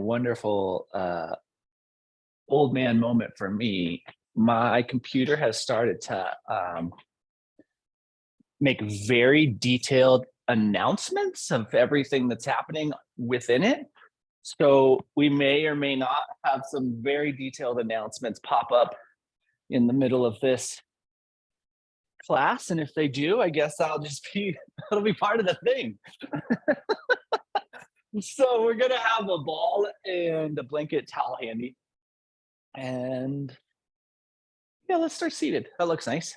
wonderful old man moment for me. My computer has started to make very detailed announcements of everything that's happening within it. So we may or may not have some very detailed announcements pop up in the middle of this class. And if they do, I guess I'll just be, that'll be part of the thing. So we're gonna have a ball and a blanket towel handy. And yeah, let's start seated. That looks nice.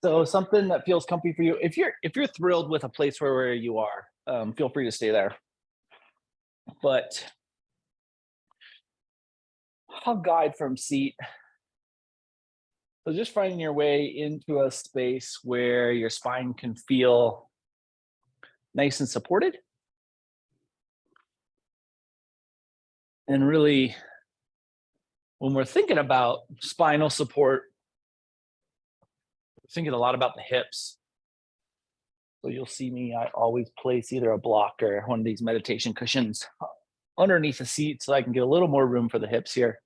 So something that feels comfy for you. If you're thrilled with a place where you are, feel free to stay there. But I'll guide from seat. So just finding your way into a space where your spine can feel nice and supported. And really, when we're thinking about spinal support, we're thinking a lot about the hips. So you'll see me, I always place either a block or one of these meditation cushions underneath the seat so I can get a little more room for the hips here.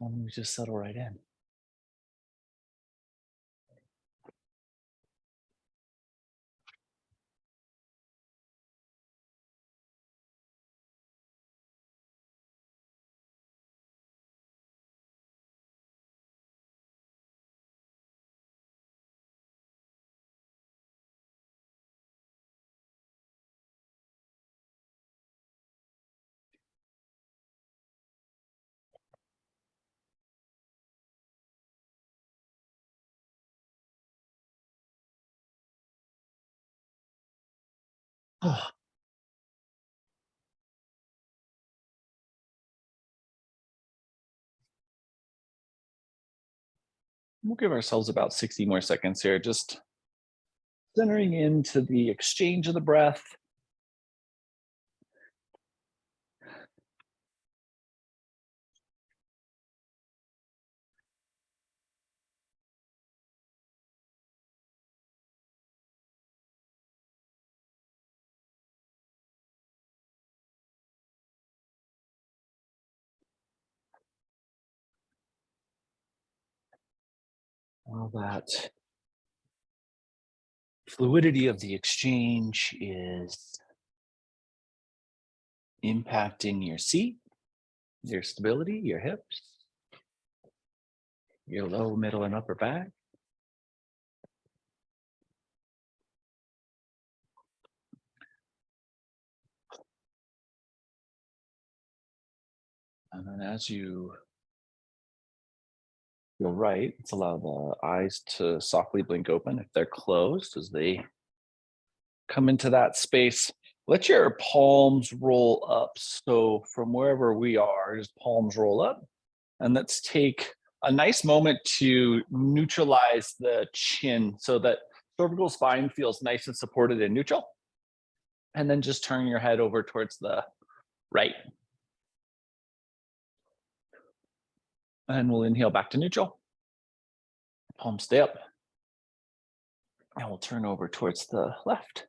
And we just settle right in. We'll give ourselves about 60 more seconds here, just centering into the exchange of the breath. All that fluidity of the exchange is impacting your seat, your stability, your hips, your low, middle, and upper back. And then as you feel right, let's allow the eyes to softly blink open if they're closed as they come into that space. Let your palms roll up. So from wherever we are, just palms roll up. And let's take a nice moment to neutralize the chin so that cervical spine feels nice and supported and neutral. And then just turn your head over towards the right. And we'll inhale back to neutral. Palms stay up. And we'll turn over towards the left.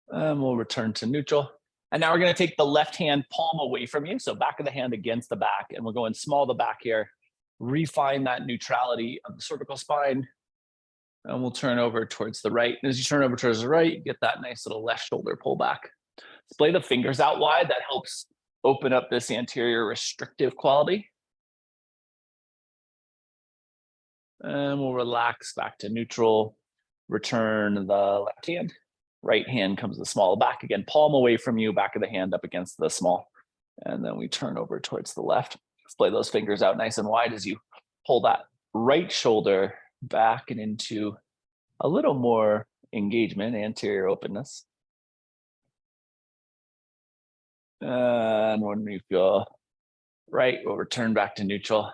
And we'll return to neutral. And now we're going to take the left hand palm away from you. So back of the hand against the back. And we're going small to back here. Refine that neutrality of the cervical spine. And we'll turn over towards the right. And as you turn over towards the right, you get that nice little left shoulder pull back. Splay the fingers out wide. That helps open up this anterior restrictive quality. And we'll relax back to neutral. Return the left hand. Right hand comes the small back again. Palm away from you, back of the hand up against the small. And then we turn over towards the left. Splay those fingers out nice and wide as you pull that right shoulder back and into a little more engagement, anterior openness. And when we feel right, we'll return back to neutral.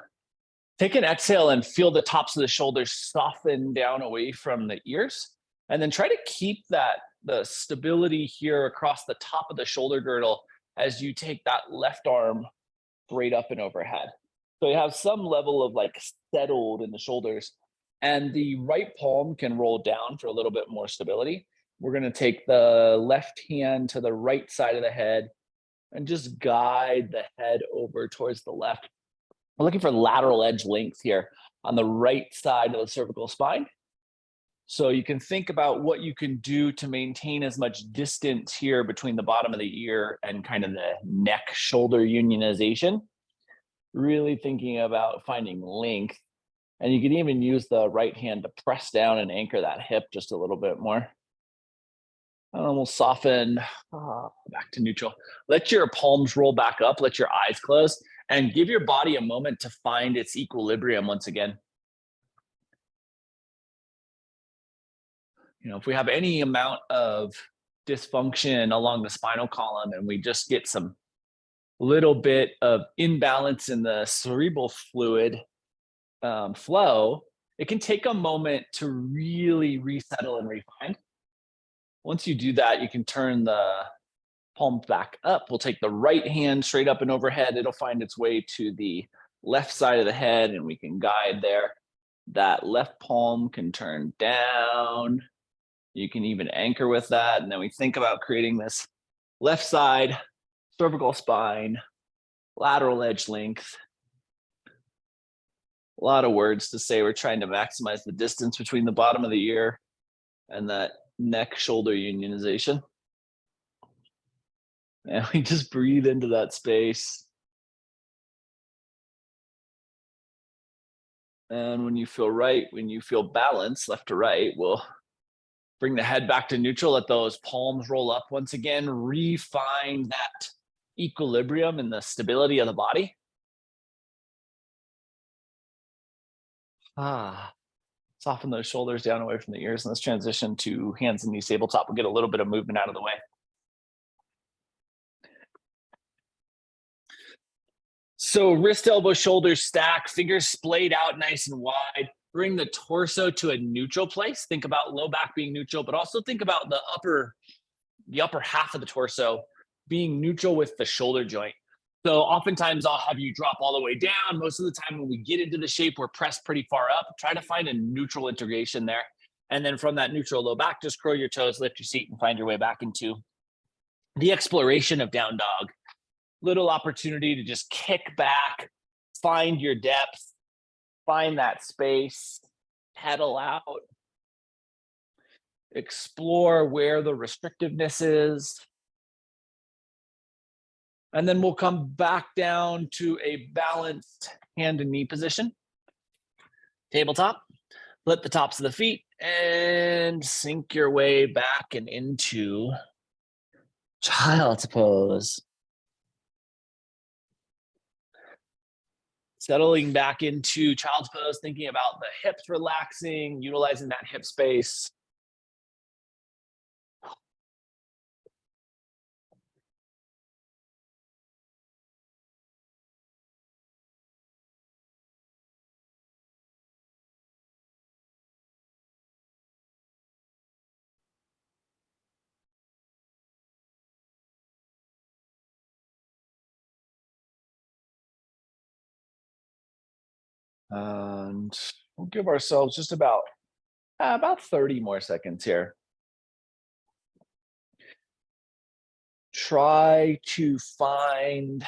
Take an exhale and feel the tops of the shoulders soften down away from the ears. And then try to keep the stability here across the top of the shoulder girdle as you take that left arm straight up and overhead. So you have some level of like settled in the shoulders. And the right palm can roll down for a little bit more stability. We're going to take the left hand to the right side of the head and just guide the head over towards the left. We're looking for lateral edge length here on the right side of the cervical spine. So you can think about what you can do to maintain as much distance here between the bottom of the ear and kind of the neck shoulder unionization. Really thinking about finding length. And you can even use the right hand to press down and anchor that hip just a little bit more. And we'll soften back to neutral. Let your palms roll back up, let your eyes close, and give your body a moment to find its equilibrium once again. You know, if we have any amount of dysfunction along the spinal column and we just get some little bit of imbalance in the cerebral fluid flow, it can take a moment to really resettle and refine. Once you do that, you can turn the palm back up. We'll take the right hand straight up and overhead. It'll find its way to the left side of the head and we can guide there. That left palm can turn down. You can even anchor with that. And then we think about creating this left side, cervical spine, lateral edge length. A lot of words to say. We're trying to maximize the distance between the bottom of the ear and that neck shoulder unionization. And we just breathe into that space. And when you feel right, when you feel balanced left to right, we'll bring the head back to neutral, let those palms roll up once again, refine that equilibrium and the stability of the body. Soften those shoulders down away from the ears, and let's transition to hands and knees tabletop. We'll get a little bit of movement out of the way. So wrist, elbow, shoulders stack, fingers splayed out nice and wide. Bring the torso to a neutral place. Think about low back being neutral, but also think about the upper half of the torso being neutral with the shoulder joint. So oftentimes I'll have you drop all the way down. Most of the time when we get into the shape, we're pressed pretty far up. Try to find a neutral integration there. And then from that neutral low back, just curl your toes, lift your seat, and find your way back into the exploration of down dog. Little opportunity to just kick back, find your depth, find that space, pedal out, explore where the restrictiveness is. And then we'll come back down to a balanced hand and knee position. Tabletop, flip the tops of the feet and sink your way back and into child's pose. Settling back into child's pose, thinking about the hips relaxing, utilizing that hip space. And we'll give ourselves just about 30 more seconds here. Try to find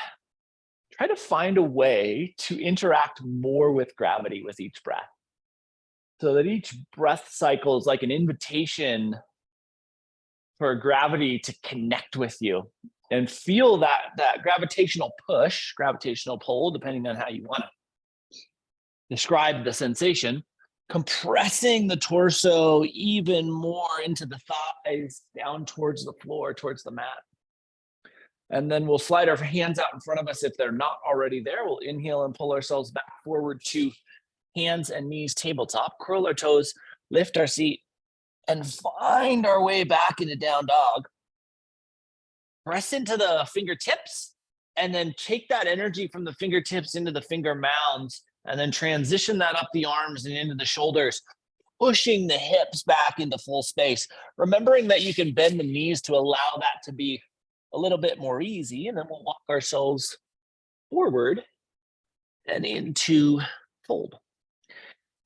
a way to interact more with gravity with each breath. So that each breath cycle is like an invitation for gravity to connect with you and feel that gravitational push, gravitational pull, depending on how you want to describe the sensation, compressing the torso even more into the thighs, down towards the floor, towards the mat. And then we'll slide our hands out in front of us if they're not already there. We'll inhale and pull ourselves back forward to hands and knees tabletop, curl our toes, lift our seat, and find our way back into down dog. Press into the fingertips, and then take that energy from the fingertips into the finger mounds, and then transition that up the arms and into the shoulders, pushing the hips back into full space. Remembering that you can bend the knees to allow that to be a little bit more easy, and then we'll walk ourselves forward and into fold.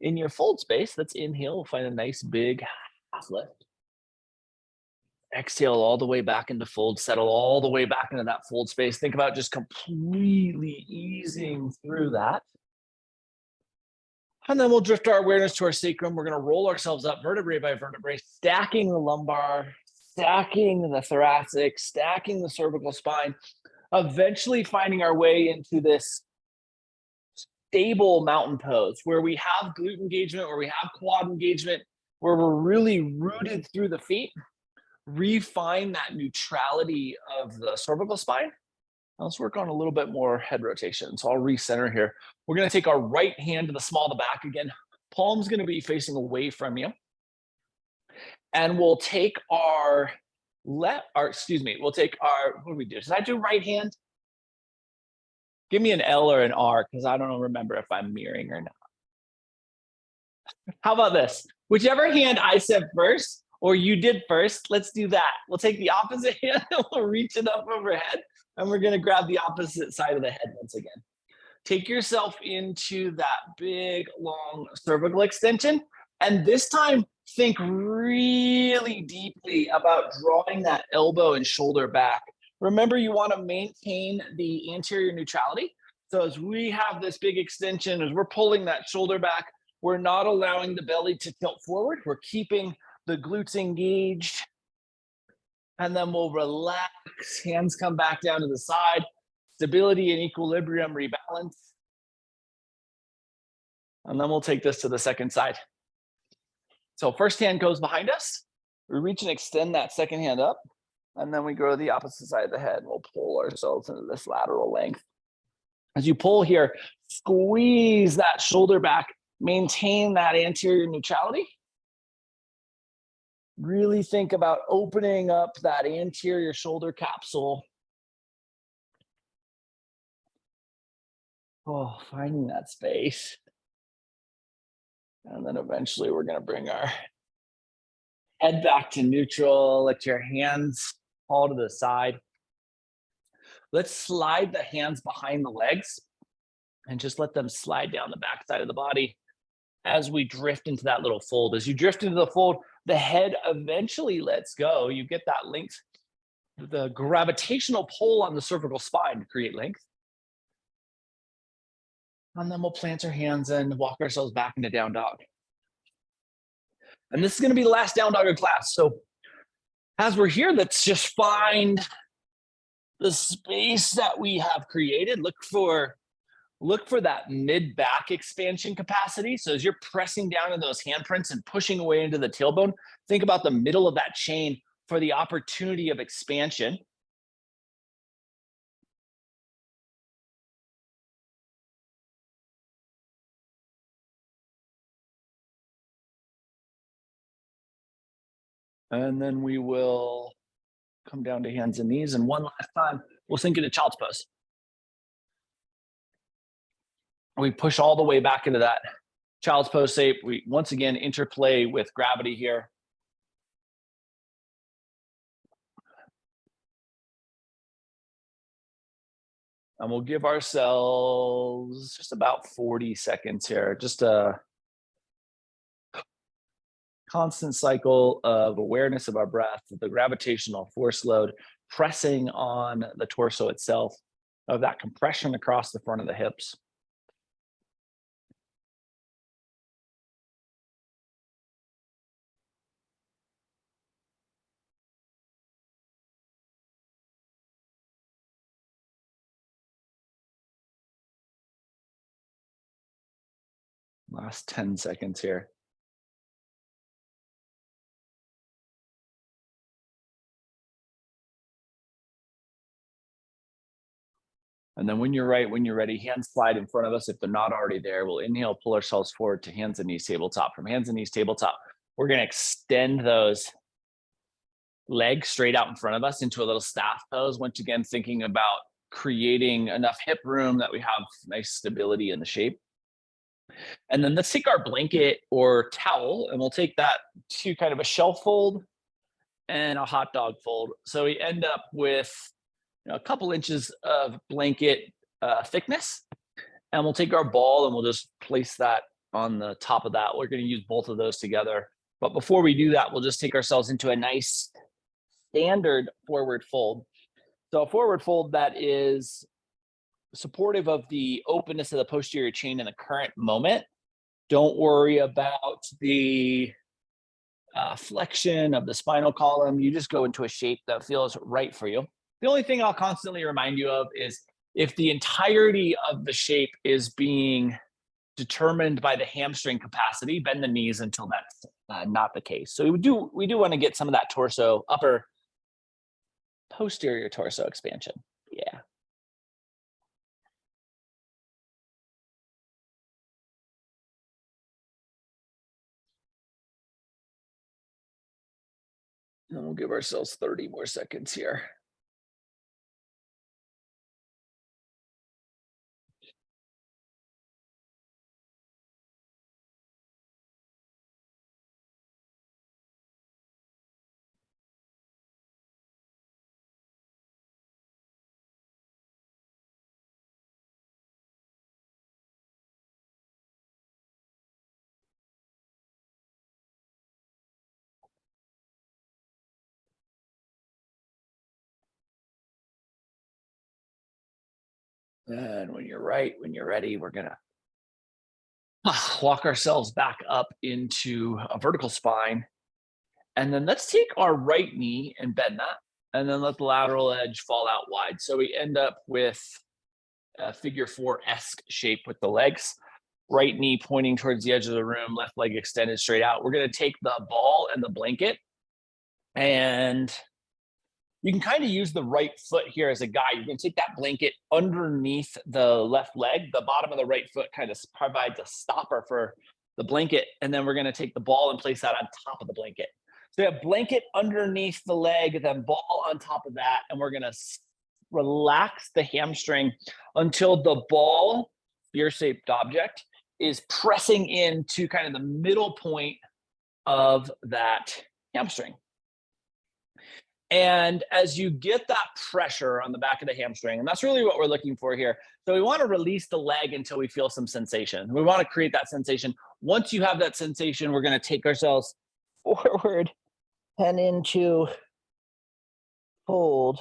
In your fold space, let's inhale, find a nice big half lift. Exhale all the way back into fold, settle all the way back into that fold space. Think about just completely easing through that. And then we'll drift our awareness to our sacrum. We're going to roll ourselves up vertebrae by vertebrae, stacking the lumbar, stacking the thoracic, stacking the cervical spine, eventually finding our way into this stable mountain pose where we have glute engagement, where we have quad engagement, where we're really rooted through the feet. Refine that neutrality of the cervical spine. Now let's work on a little bit more head rotation. So I'll recenter here. We're going to take our right hand to the small of the back again. Palm's going to be facing away from you. And we'll take our we'll take our, what do we do? Did I do right hand? Give me an L or an R because I don't remember if I'm mirroring or not. How about this? Whichever hand I said first or you did first, let's do that. We'll take the opposite hand and we'll reach it up overhead. And we're going to grab the opposite side of the head once again. Take yourself into that big, long cervical extension. And this time, think really deeply about drawing that elbow and shoulder back. Remember, you want to maintain the anterior neutrality. So as we have this big extension, as we're pulling that shoulder back, we're not allowing the belly to tilt forward. We're keeping the glutes engaged. And then we'll relax, hands come back down to the side, stability and equilibrium, rebalance. And then we'll take this to the second side. So first hand goes behind us. We reach and extend that second hand up. And then we go to the opposite side of the head. We'll pull ourselves into this lateral length. As you pull here, squeeze that shoulder back, maintain that anterior neutrality. Really think about opening up that anterior shoulder capsule. Oh, finding that space. And then eventually we're going to bring our head back to neutral. Let your hands fall to the side. Let's slide the hands behind the legs and just let them slide down the back side of the body as we drift into that little fold. As you drift into the fold, the head eventually lets go. You get that length, the gravitational pull on the cervical spine to create length. And then we'll plant our hands and walk ourselves back into down dog. And this is going to be the last down dog of class. So as we're here, let's just find the space that we have created. Look for that mid back expansion capacity. So as you're pressing down in those handprints and pushing away into the tailbone, think about the middle of that chain for the opportunity of expansion. And then we will come down to hands and knees. And one last time, we'll sink into child's pose. We push all the way back into that child's pose shape. We once again interplay with gravity here. And we'll give ourselves just about 40 seconds here. Just a constant cycle of awareness of our breath, the gravitational force load pressing on the torso itself, of that compression across the front of the hips. Last 10 seconds here. And then when you're ready, hands slide in front of us. If they're not already there, we'll inhale, pull ourselves forward to hands and knees tabletop. From hands and knees tabletop, we're going to extend those legs straight out in front of us into a little staff pose. Once again, thinking about creating enough hip room that we have nice stability in the shape. And then let's take our blanket or towel and we'll take that to kind of a shelf fold and a hot dog fold. So we end up with a couple inches of blanket thickness. And we'll take our ball and we'll just place that on the top of that. We're going to use both of those together. But before we do that, we'll just take ourselves into a nice standard forward fold. So a forward fold that is supportive of the openness of the posterior chain in the current moment. Don't worry about the flexion of the spinal column. You just go into a shape that feels right for you. The only thing I'll constantly remind you of is if the entirety of the shape is being determined by the hamstring capacity, bend the knees until that's not the case. So we do want to get some of that torso, upper posterior torso expansion. Yeah. And we'll give ourselves 30 more seconds here. And when you're ready, we're gonna walk ourselves back up into a vertical spine. And then let's take our right knee and bend that, and then let the lateral edge fall out wide. So we end up with a figure 4-esque shape with the legs. Right knee pointing towards the edge of the room, left leg extended straight out. We're gonna take the ball and the blanket, and you can kind of use the right foot here as a guide. You can take that blanket underneath the left leg. The bottom of the right foot kind of provides a stopper for the blanket. And then we're going to take the ball and place that on top of the blanket. So we have blanket underneath the leg, then ball on top of that. And we're going to relax the hamstring until the ball, spear-shaped object, is pressing into kind of the middle point of that hamstring. And as you get that pressure on the back of the hamstring, and that's really what we're looking for here. So we want to release the leg until we feel some sensation. We want to create that sensation. Once you have that sensation, we're going to take ourselves forward and into fold.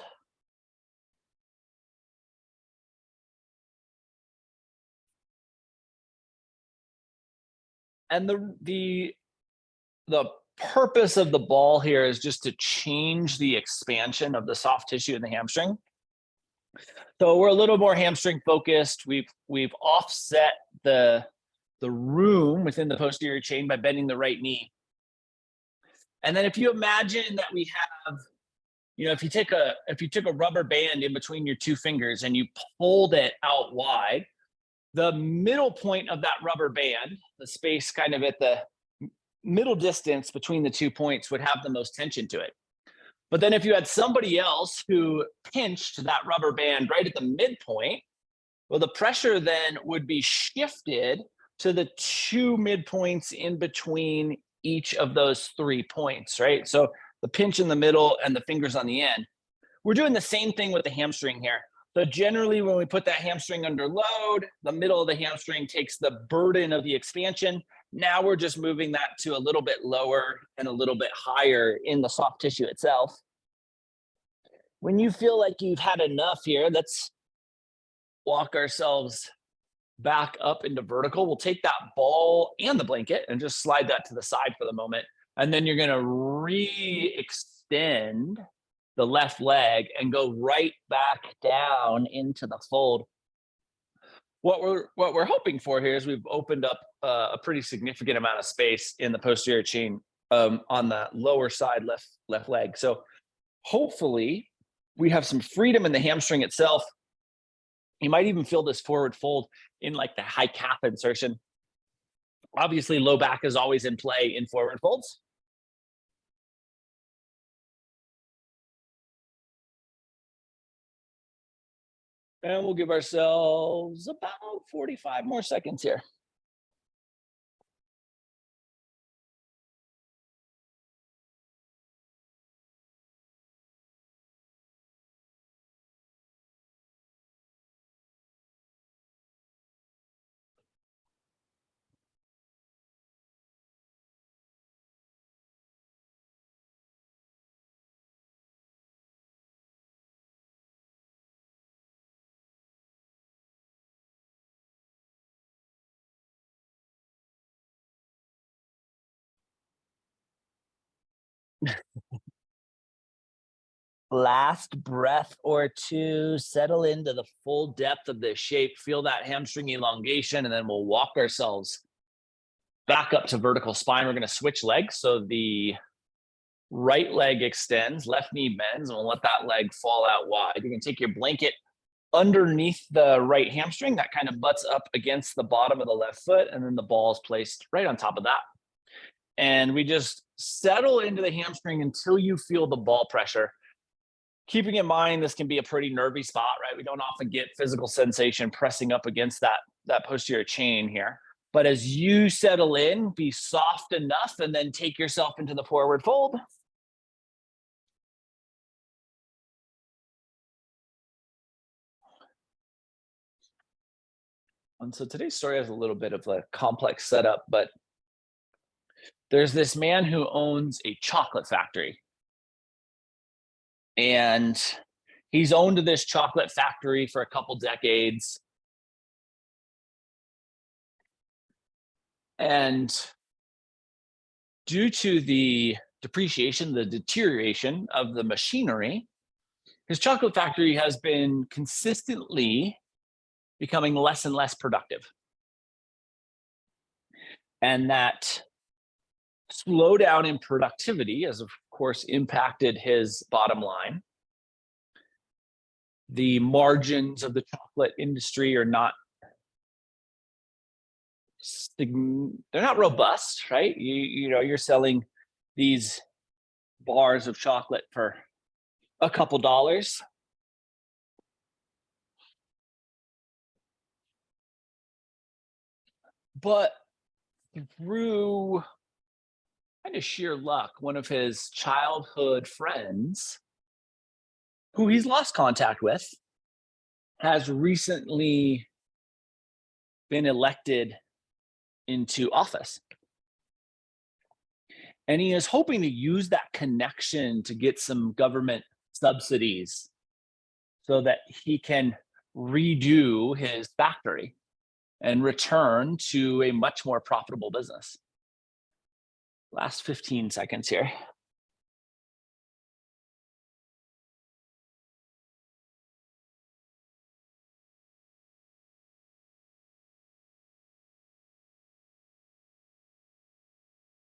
And the purpose of the ball here is just to change the expansion of the soft tissue in the hamstring. So we're a little more hamstring focused. We've offset the room within the posterior chain by bending the right knee. And then if you imagine that we have, if you took a rubber band in between your two fingers and you pulled it out wide, the middle point of that rubber band, the space kind of at the middle distance between the 2 points, would have the most tension to it. But then if you had somebody else who pinched that rubber band right at the midpoint, well, the pressure then would be shifted to the 2 midpoints in between each of those 3 points, right? So the pinch in the middle and the fingers on the end. We're doing the same thing with the hamstring here. So generally, when we put that hamstring under load, the middle of the hamstring takes the burden of the expansion. Now we're just moving that to a little bit lower and a little bit higher in the soft tissue itself. When you feel like you've had enough here, let's walk ourselves back up into vertical. We'll take that ball and the blanket and just slide that to the side for the moment. And then you're going to re-extend the left leg and go right back down into the fold. What we're hoping for here is we've opened up a pretty significant amount of space in the posterior chain on the lower side left leg. So hopefully we have some freedom in the hamstring itself. You might even feel this forward fold in like the high calf insertion. Obviously, low back is always in play in forward folds. And we'll give ourselves about 45 more seconds here. Last breath or two, settle into the full depth of the shape, feel that hamstring elongation, and then we'll walk ourselves back up to vertical spine. We're going to switch legs. So the right leg extends, left knee bends, and we'll let that leg fall out wide. You can take your blanket underneath the right hamstring that kind of butts up against the bottom of the left foot, and then the ball is placed right on top of that. And we just settle into the hamstring until you feel the ball pressure. Keeping in mind, this can be a pretty nervy spot, right? We don't often get physical sensation pressing up against that posterior chain here. But as you settle in, be soft enough and then take yourself into the forward fold. And so today's story has a little bit of a complex setup, but there's this man who owns a chocolate factory. And he's owned this chocolate factory for a couple decades. And due to the depreciation, the deterioration of the machinery, his chocolate factory has been consistently becoming less and less productive. And that slowdown in productivity has, of course, impacted his bottom line. The margins of the chocolate industry are not they're not robust, right? You're selling these bars of chocolate for a couple dollars. But through kind of sheer luck, one of his childhood friends, who he's lost contact with, has recently been elected into office. And he is hoping to use that connection to get some government subsidies so that he can redo his factory and return to a much more profitable business. Last 15 seconds here.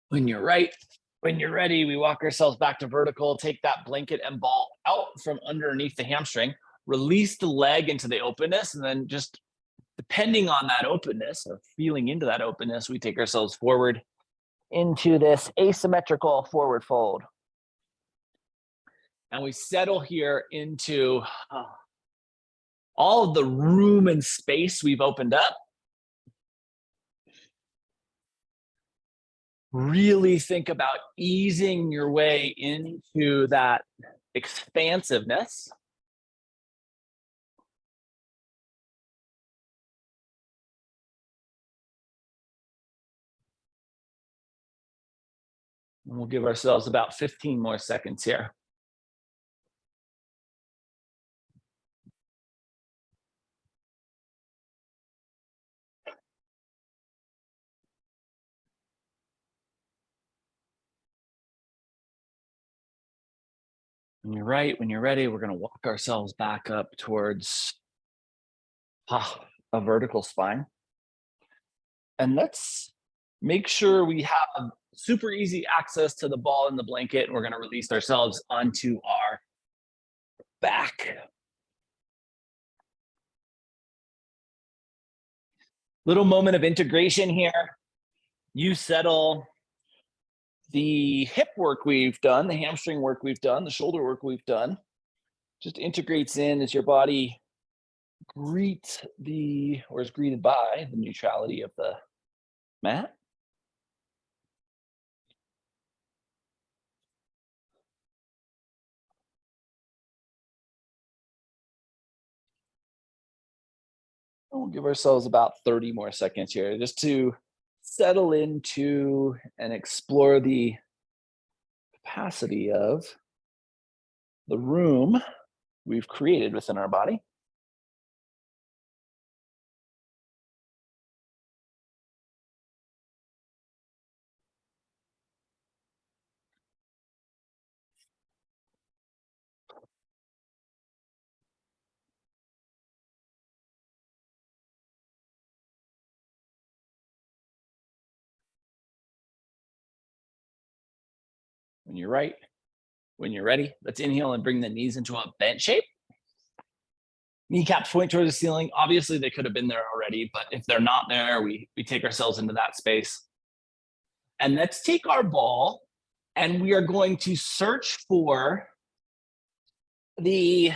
When you're right, when you're ready, we walk ourselves back to vertical, take that blanket and ball out from underneath the hamstring, release the leg into the openness, and then just depending on that openness or feeling into that openness, we take ourselves forward into this asymmetrical forward fold. And we settle here into all of the room and space we've opened up. Really think about easing your way into that expansiveness. And we'll give ourselves about 15 more seconds here. When you're right, when you're ready, we're going to walk ourselves back up towards a vertical spine. And let's make sure we have super easy access to the ball in the blanket. And we're going to release ourselves onto our back. Little moment of integration here. You settle. The hip work we've done, the hamstring work we've done, the shoulder work we've done, just integrates in as your body greets or is greeted by the neutrality of the mat. We'll give ourselves about 30 more seconds here just to settle into and explore the capacity of the room we've created within our body. When you're right, when you're ready, let's inhale and bring the knees into a bent shape. Kneecaps point towards the ceiling. Obviously, they could have been there already, but if they're not there, we take ourselves into that space. And let's take our ball and we are going to search for the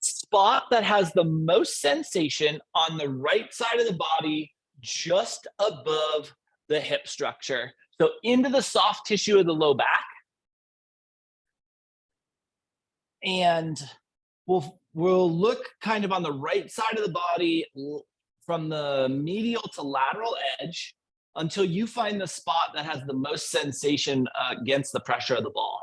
spot that has the most sensation on the right side of the body, just above the hip structure. So into the soft tissue of the low back. And we'll look kind of on the right side of the body from the medial to lateral edge until you find the spot that has the most sensation against the pressure of the ball.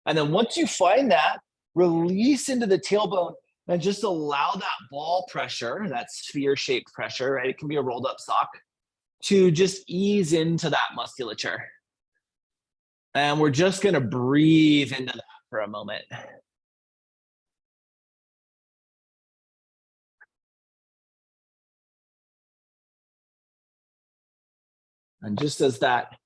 And then once you find that, release into the tailbone and just allow that ball pressure, that sphere-shaped pressure, right? It can be a rolled up sock, to just ease into that musculature. And we're just gonna breathe into that for a moment. And just as that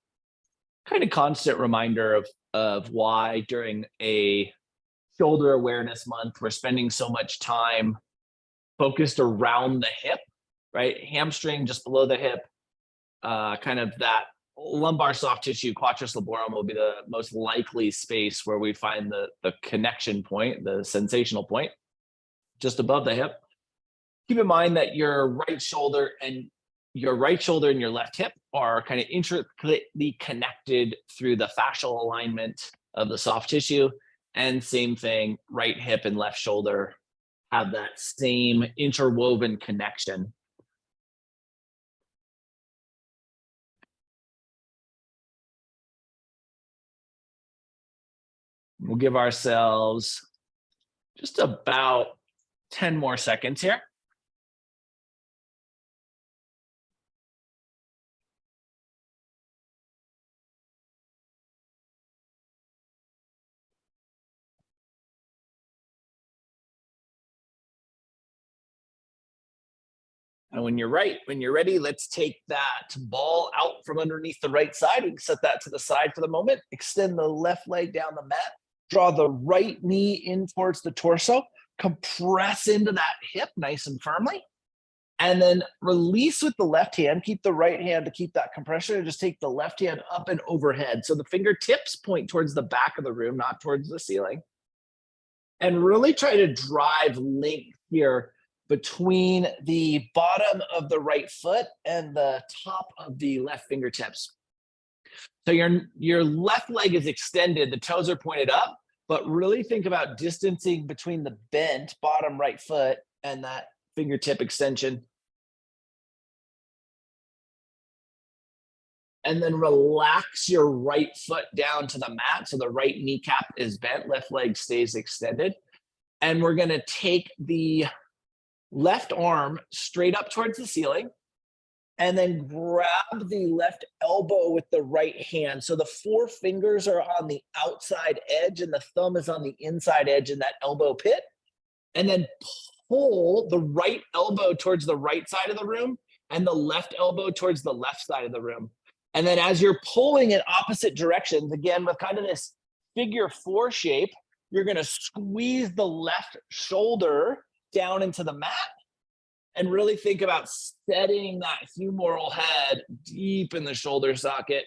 kind of constant reminder of why during a shoulder awareness month, we're spending so much time focused around the hip, right? Hamstring just below the hip, kind of that lumbar soft tissue, quadratus laborum will be the most likely space where we find the connection point, the sensational point, just above the hip. Keep in mind that your right shoulder and your left hip are kind of intricately connected through the fascial alignment of the soft tissue. And same thing, right hip and left shoulder have that same interwoven connection. We'll give ourselves just about 10 more seconds here. And when you're ready, let's take that ball out from underneath the right side. We can set that to the side for the moment. Extend the left leg down the mat. Draw the right knee in towards the torso. Compress into that hip nice and firmly. And then release with the left hand. Keep the right hand to keep that compression, and just take the left hand up and overhead. So the fingertips point towards the back of the room, not towards the ceiling. And really try to drive length here between the bottom of the right foot and the top of the left fingertips. So your left leg is extended, the toes are pointed up, but really think about distancing between the bent bottom right foot and that fingertip extension. And then relax your right foot down to the mat. So the right kneecap is bent, left leg stays extended. And we're gonna take the left arm straight up towards the ceiling and then grab the left elbow with the right hand. So the four fingers are on the outside edge and the thumb is on the inside edge in that elbow pit. And then pull the right elbow towards the right side of the room and the left elbow towards the left side of the room. And then as you're pulling in opposite directions, again, with kind of this figure four shape, you're gonna squeeze the left shoulder down into the mat and really think about setting that humeral head deep in the shoulder socket.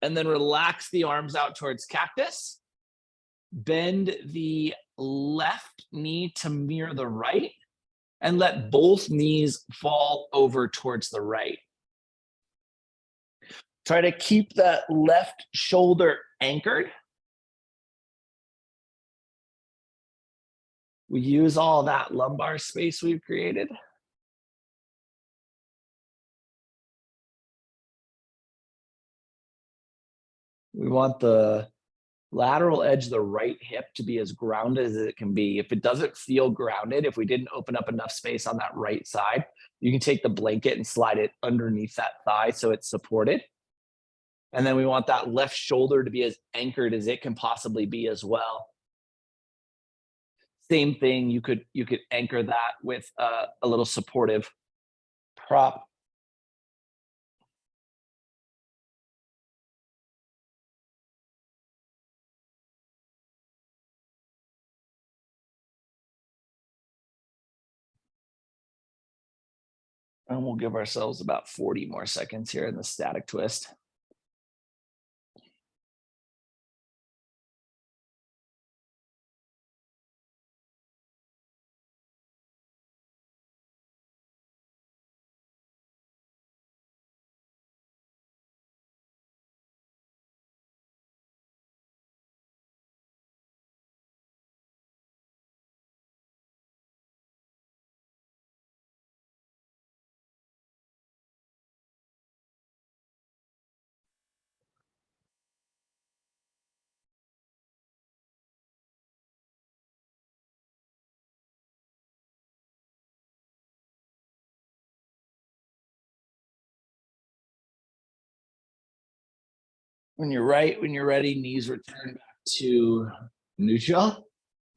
And then relax the arms out towards cactus. Bend the left knee to mirror the right and let both knees fall over towards the right. Try to keep that left shoulder anchored. We use all that lumbar space we've created. We want the lateral edge of the right hip to be as grounded as it can be. If it doesn't feel grounded, if we didn't open up enough space on that right side, you can take the blanket and slide it underneath that thigh so it's supported. And then we want that left shoulder to be as anchored as it can possibly be as well. Same thing, you could anchor that with a little supportive prop. And we'll give ourselves about 40 more seconds here in the static twist. When you're right, when you're ready, knees return back to neutral.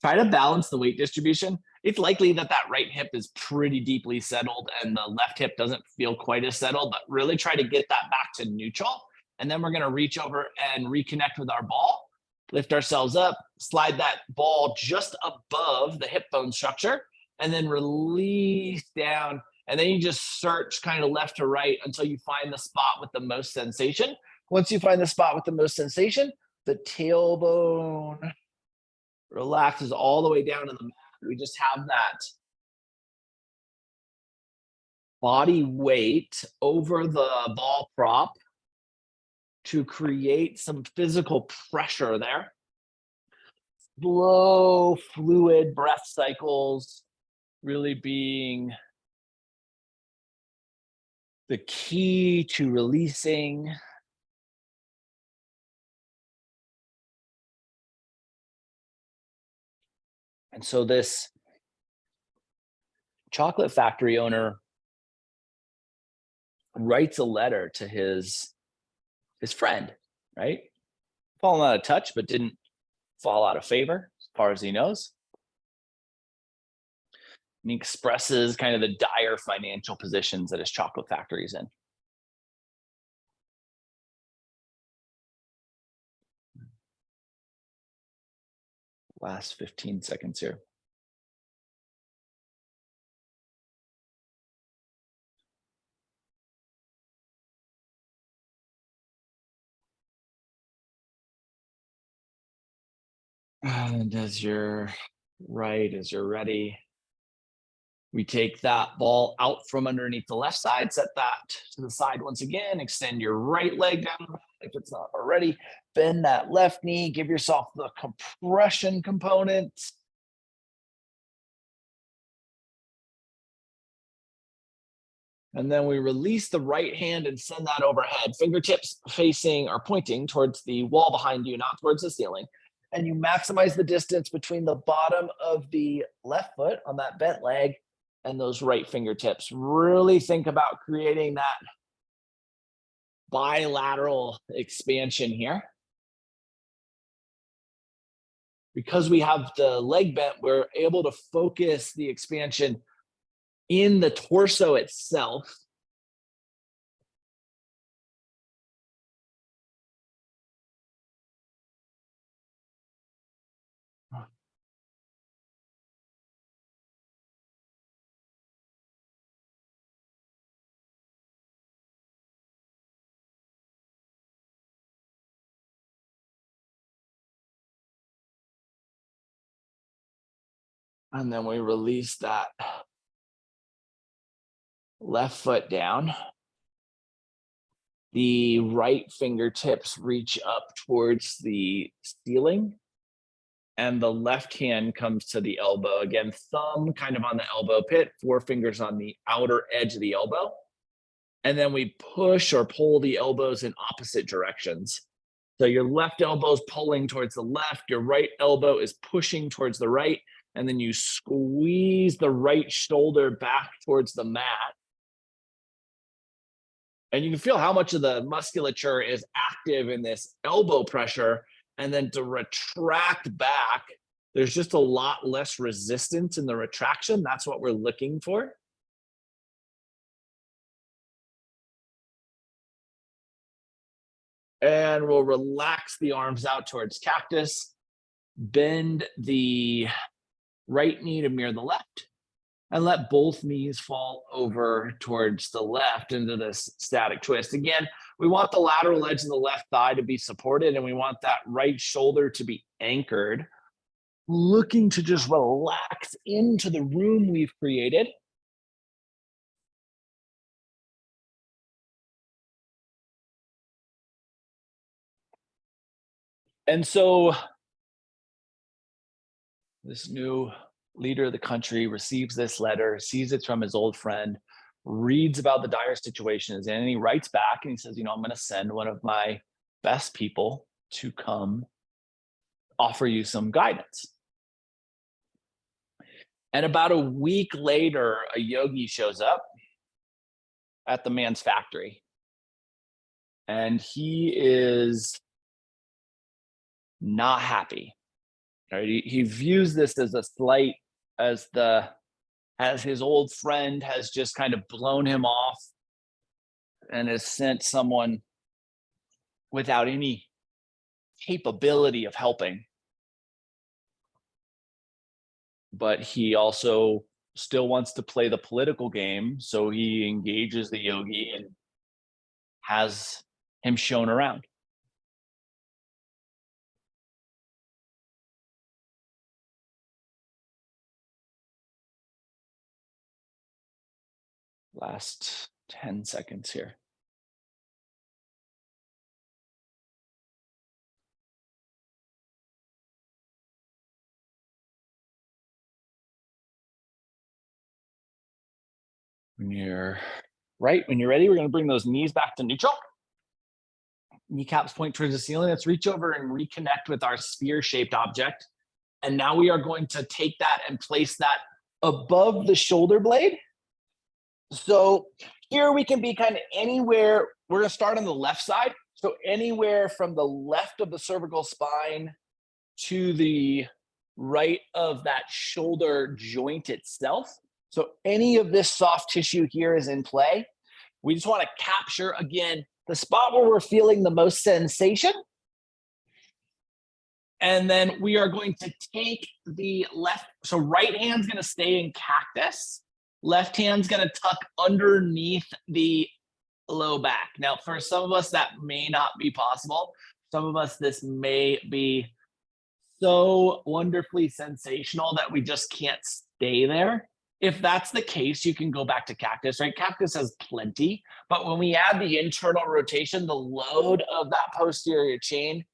Try to balance the weight distribution. It's likely that that right hip is pretty deeply settled and the left hip doesn't feel quite as settled, but really try to get that back to neutral. And then we're going to reach over and reconnect with our ball, lift ourselves up, slide that ball just above the hip bone structure, and then release down. And then you just search kind of left to right until you find the spot with the most sensation. Once you find the spot with the most sensation, the tailbone relaxes all the way down to the mat. We just have that body weight over the ball prop to create some physical pressure there. Slow, fluid breath cycles really being the key to releasing. And so this chocolate factory owner writes a letter to his friend, right? Fallen out of touch, but didn't fall out of favor as far as he knows. And he expresses kind of the dire financial positions that his chocolate factory is in. Last 15 seconds here. And as you're ready, we take that ball out from underneath the left side, set that to the side once again, extend your right leg down if it's not already, bend that left knee, give yourself the compression component. And then we release the right hand and send that overhead, fingertips facing or pointing towards the wall behind you, not towards the ceiling. And you maximize the distance between the bottom of the left foot on that bent leg and those right fingertips. Really think about creating that bilateral expansion here. Because we have the leg bent, we're able to focus the expansion in the torso itself. And then we release that left foot down. The right fingertips reach up towards the ceiling. And the left hand comes to the elbow. Again, thumb kind of on the elbow pit, four fingers on the outer edge of the elbow. And then we push or pull the elbows in opposite directions. So your left elbow is pulling towards the left, your right elbow is pushing towards the right, and then you squeeze the right shoulder back towards the mat. And you can feel how much of the musculature is active in this elbow pressure. And then to retract back, there's just a lot less resistance in the retraction. That's what we're looking for. And we'll relax the arms out towards cactus, bend the right knee to mirror the left, and let both knees fall over towards the left into this static twist. Again, we want the lateral edge of the left thigh to be supported, and we want that right shoulder to be anchored, looking to just relax into the room we've created. And so this new leader of the country receives this letter, sees it's from his old friend, reads about the dire situations, and he writes back and he says, I'm going to send one of my best people to come offer you some guidance. And about a week later, a yogi shows up at the man's factory. And he is not happy. Right? He views this as a slight, as his old friend has just kind of blown him off and has sent someone without any capability of helping. But he also still wants to play the political game, so he engages the yogi and has him shown around. Last 10 seconds here. When you're ready, we're going to bring those knees back to neutral. Kneecaps point towards the ceiling. Let's reach over and reconnect with our sphere-shaped object. And now we are going to take that and place that above the shoulder blade. So here we can be kind of anywhere. We're going to start on the left side. So anywhere from the left of the cervical spine to the right of that shoulder joint itself. So any of this soft tissue here is in play. We just want to capture, again, the spot where we're feeling the most sensation. And then we are going to take the left, so right hand's going to stay in cactus. Left hand's going to tuck underneath the low back. Now, for some of us, that may not be possible. Some of us, this may be so wonderfully sensational that we just can't stay there. If that's the case, you can go back to cactus, right? Cactus has plenty, but when we add the internal rotation, the load of that posterior chain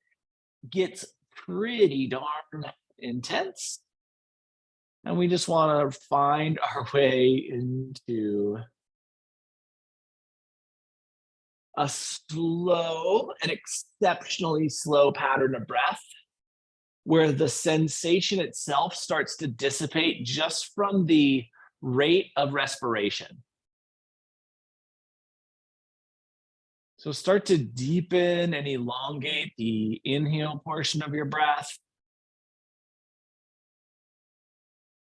gets pretty darn intense. And we just want to find our way into a slow and exceptionally slow pattern of breath, where the sensation itself starts to dissipate just from the rate of respiration. So start to deepen and elongate the inhale portion of your breath.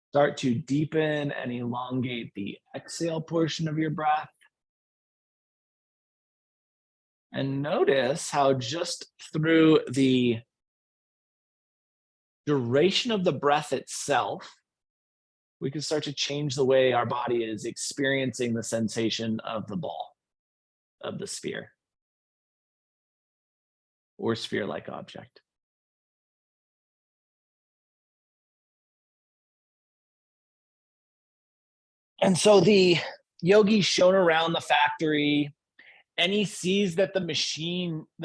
Start to deepen and elongate the exhale portion of your breath. And notice how just through the duration of the breath itself, we can start to change the way our body is experiencing the sensation of the ball, of the sphere, or sphere-like object. And so the yogi's shown around the factory, and he sees that the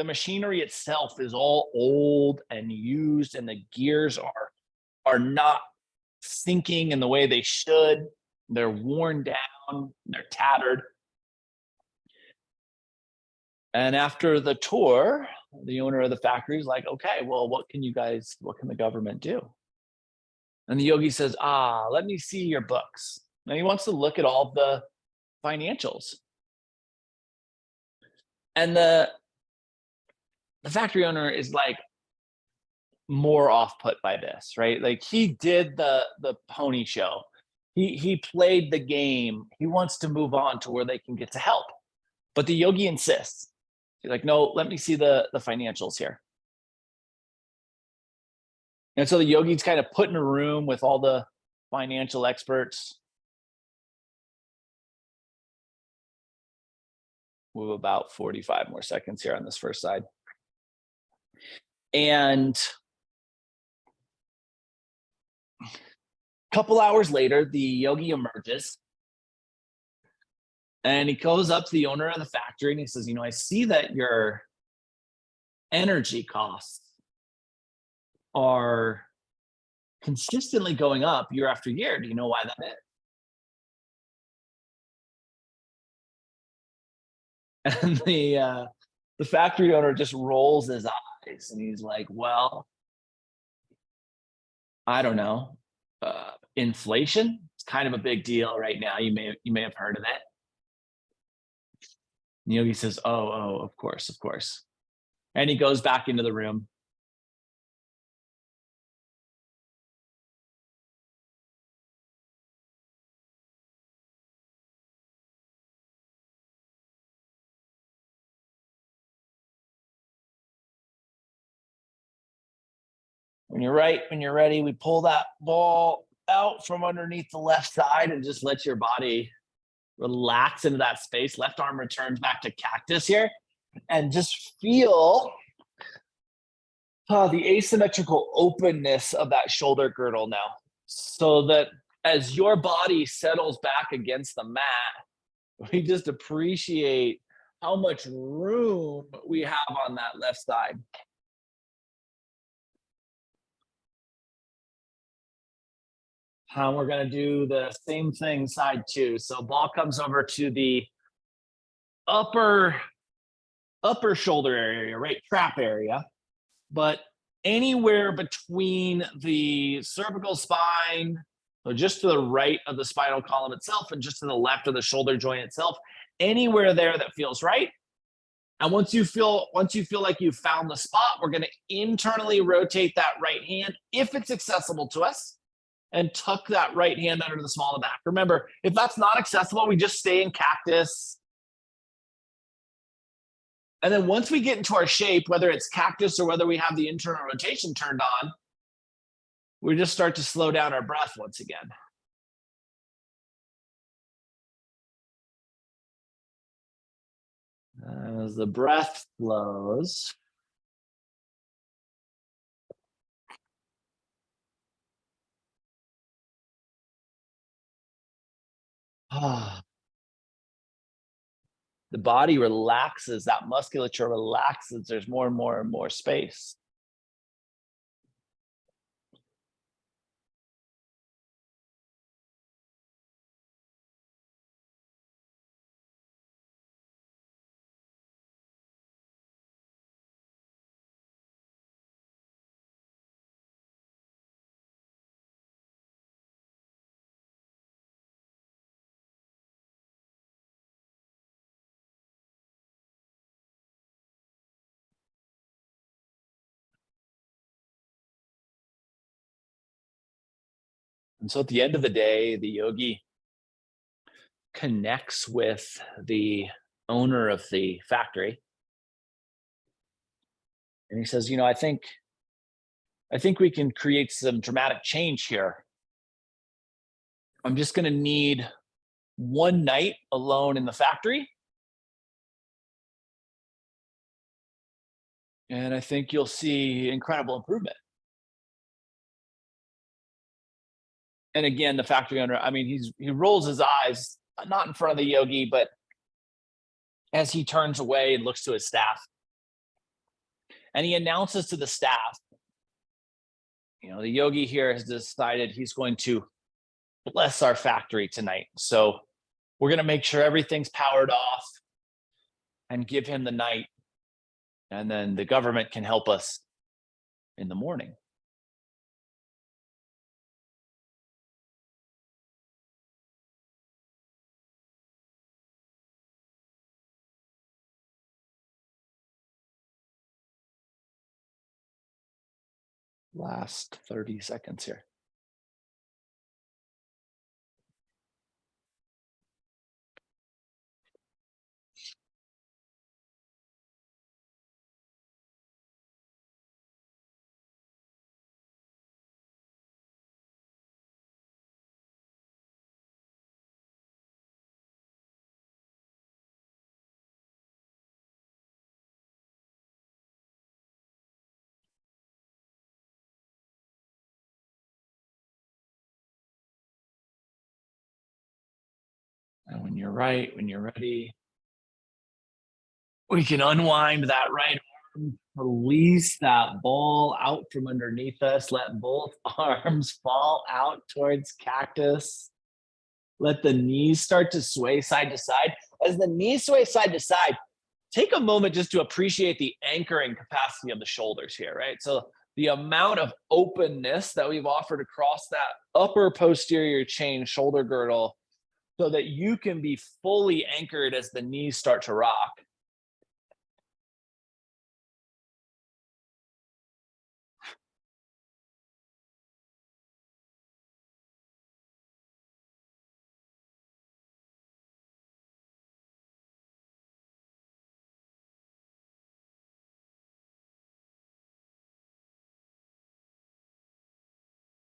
machinery itself is all old and used, and the gears are not syncing in the way they should. They're worn down, they're tattered. And after the tour, the owner of the factory is like, okay, well, what can the government do? And the yogi says, let me see your books. Now he wants to look at all the financials. And the factory owner is like more off put by this, right? Like, he did the pony show. He played the game. He wants to move on to where they can get to help. But the yogi insists. He's like, no, let me see the financials here. And so the yogi's kind of put in a room with all the financial experts. move about 45 more seconds here on this first side. And a couple hours later, the yogi emerges and he goes up to the owner of the factory and he says, I see that your energy costs are consistently going up year after year. Do you know why that is? And the factory owner just rolls his eyes and he's like, well, I don't know. Inflation, it's kind of a big deal right now. You may have heard of it. Yogi says, oh, of course, of course. And he goes back into the room. When you're ready, we pull that ball out from underneath the left side and just let your body relax into that space. Left arm returns back to cactus here, and just feel the asymmetrical openness of that shoulder girdle now. So that as your body settles back against the mat, we just appreciate how much room we have on that left side. We're going to do the same thing side two. So ball comes over to the upper shoulder area, right? Trap area. But anywhere between the cervical spine, so just to the right of the spinal column itself and just to the left of the shoulder joint itself, anywhere there that feels right. And once you feel like you've found the spot, we're going to internally rotate that right hand if it's accessible to us and tuck that right hand under the small of the back. Remember, if that's not accessible, we just stay in cactus. And then once we get into our shape, whether it's cactus or whether we have the internal rotation turned on, we just start to slow down our breath once again. As the breath flows, the body relaxes, that musculature relaxes. There's more and more and more space. And so at the end of the day, the yogi connects with the owner of the factory. And he says, I think we can create some dramatic change here. I'm just going to need one night alone in the factory. And I think you'll see incredible improvement. And again, the factory owner, he rolls his eyes, not in front of the yogi, but as he turns away and looks to his staff. And he announces to the staff, the yogi here has decided he's going to bless our factory tonight. So we're going to make sure everything's powered off and give him the night. And then the government can help us in the morning. Last 30 seconds here. When you're right, when you're ready, we can unwind that right arm, release that ball out from underneath us, let both arms fall out towards cactus. Let the knees start to sway side to side. As the knees sway side to side, take a moment just to appreciate the anchoring capacity of the shoulders here, right? So the amount of openness that we've offered across that upper posterior chain shoulder girdle so that you can be fully anchored as the knees start to rock.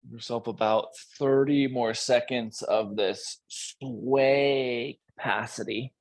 Give yourself about 30 more seconds of this sway capacity.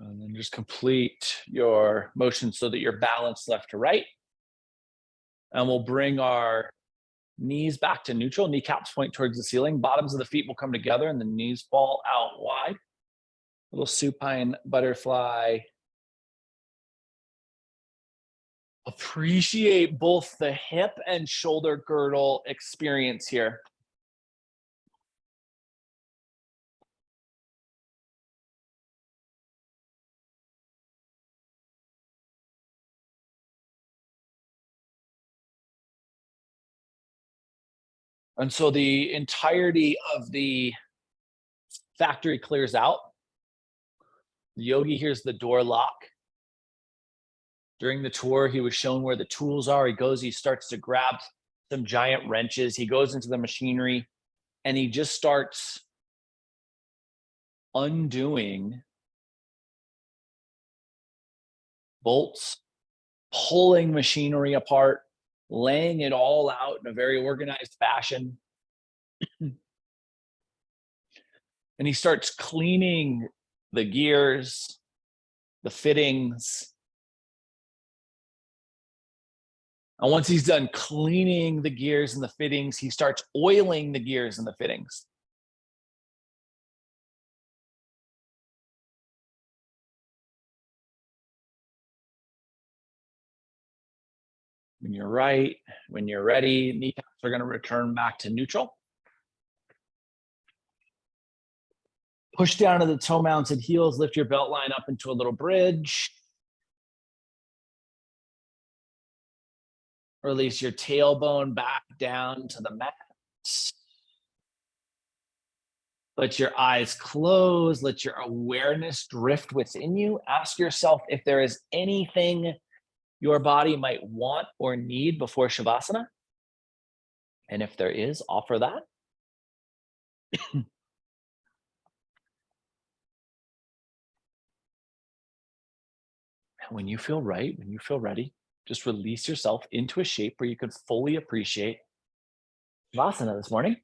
And then just complete your motion so that you're balanced left to right. And we'll bring our knees back to neutral, kneecaps point towards the ceiling, bottoms of the feet will come together and the knees fall out wide. Little supine butterfly. Appreciate both the hip and shoulder girdle experience here. And so the entirety of the factory clears out. The yogi hears the door lock. During the tour, he was shown where the tools are. He goes, he starts to grab some giant wrenches. He goes into the machinery and he just starts undoing bolts, pulling machinery apart, laying it all out in a very organized fashion. And he starts cleaning the gears, the fittings. And once he's done cleaning the gears and the fittings, he starts oiling the gears and the fittings. When you're right, when you're ready, kneecaps are going to return back to neutral. Push down to the toe mounted heels, lift your belt line up into a little bridge. Release your tailbone back down to the mat. Let your eyes close. Let your awareness drift within you. Ask yourself if there is anything your body might want or need before Shavasana. And if there is, offer that. When you feel right, when you feel ready, just release yourself into a shape where you can fully appreciate Shavasana this morning.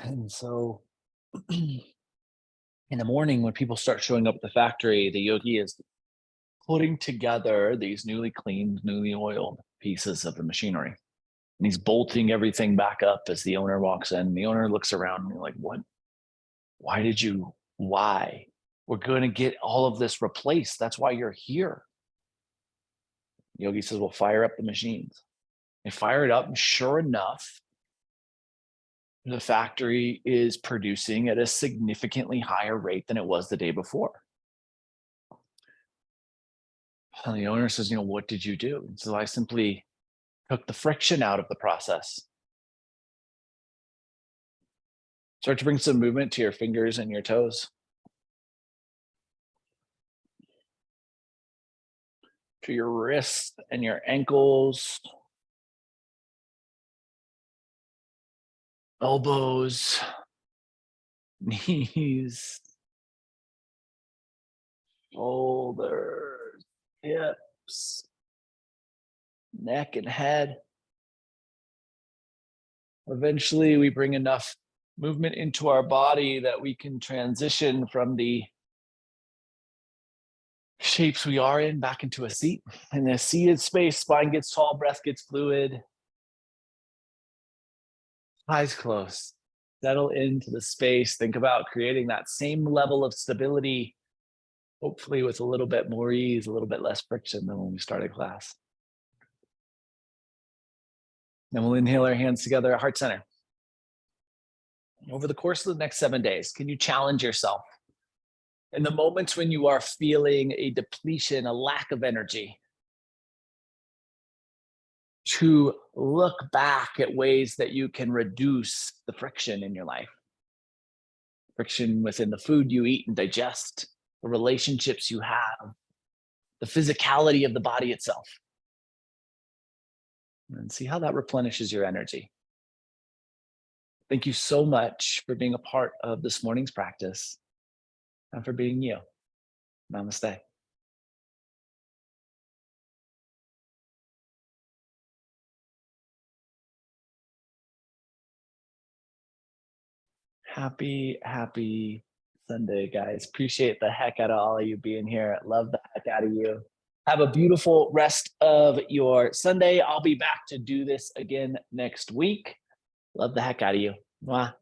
And so in the morning, when people start showing up at the factory, the yogi is putting together these newly cleaned, newly oiled pieces of the machinery. And he's bolting everything back up as the owner walks in. The owner looks around and like, what? Why? We're going to get all of this replaced. That's why you're here. Yogi says, well, fire up the machines. They fire it up, and sure enough, the factory is producing at a significantly higher rate than it was the day before. And the owner says, what did you do? And so I simply took the friction out of the process. Start to bring some movement to your fingers and your toes. To your wrists and your ankles. Elbows. Knees. Shoulders. Hips. Neck and head. Eventually, we bring enough movement into our body that we can transition from the shapes we are in back into a seat. In a seated space, spine gets tall, breath gets fluid. Eyes closed. Settle into the space. Think about creating that same level of stability, hopefully with a little bit more ease, a little bit less friction than when we started class. Then we'll inhale our hands together at heart center. Over the course of the next 7 days, can you challenge yourself? In the moments when you are feeling a depletion, a lack of energy, to look back at ways that you can reduce the friction in your life. Friction within the food you eat and digest, the relationships you have, the physicality of the body itself. And see how that replenishes your energy. Thank you so much for being a part of this morning's practice and for being you. Namaste. Happy Sunday, guys. Appreciate the heck out of all of you being here. Love the heck out of you. Have a beautiful rest of your Sunday. I'll be back to do this again next week. Love the heck out of you. Mwah.